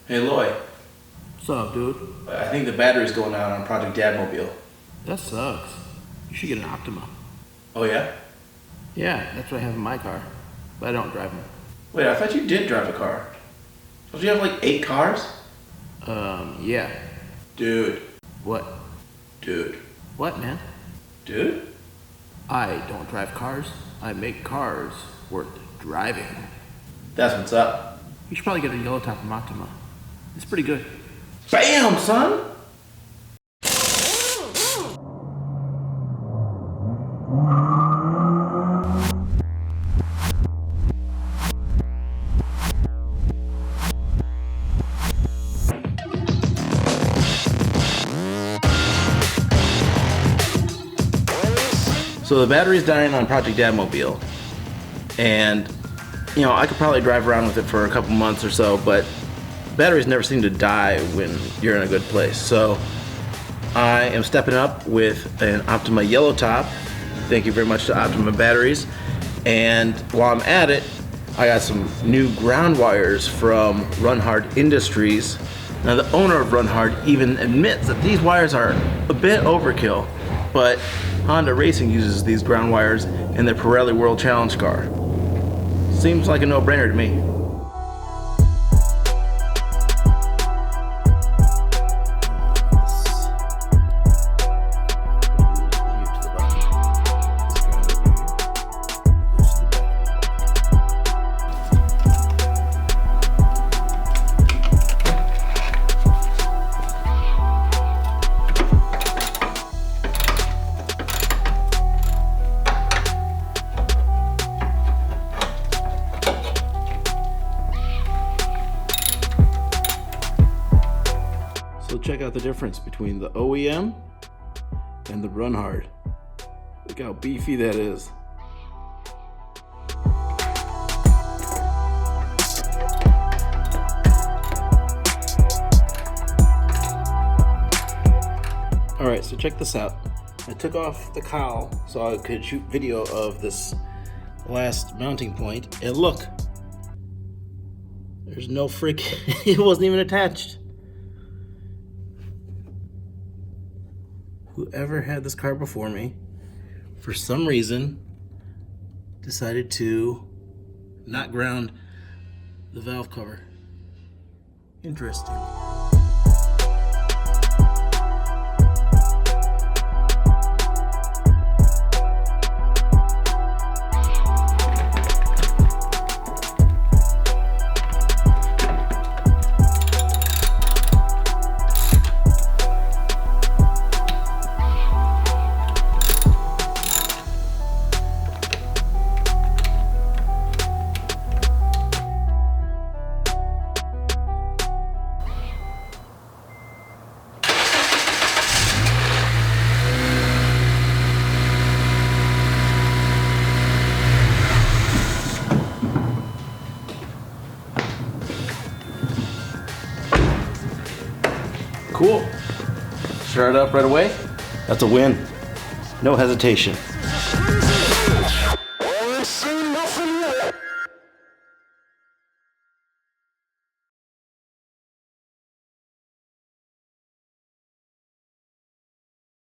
Hey Loy, What's up, dude? I think the battery's going out on Project Dadmobile. That sucks. You should get an Optima. Oh yeah? Yeah, that's what I have in my car, but I don't drive them. Wait, I thought you did drive a car. Don't you have like 8 cars? Yeah. Dude. What? Dude. What, man? Dude? I don't drive cars. I make cars worth driving. That's what's up. You should probably get a Yellowtop from Optima. It's pretty good. BAM, son! So the battery's dying on Project Dadmobile, and you know, I could probably drive around with it for a couple months or so, but batteries never seem to die when you're in a good place. So I am stepping up with an Optima Yellowtop. Thank you very much to Optima Batteries. And while I'm at it, I got some new ground wires from RUNHARD Industries. Now the owner of RUNHARD even admits that these wires are a bit overkill, but Honda Racing uses these ground wires in their Pirelli World Challenge car. Seems like a no-brainer to me. So check out the difference between the OEM and the RUNHARD. Look how beefy that is. Alright, so check this out. I took off the cowl so I could shoot video of this last mounting point, and look, there's no it wasn't even attached. Whoever had this car before me, for some reason, decided to not ground the valve cover. Interesting. Cool. Start it up right away. That's a win. No hesitation.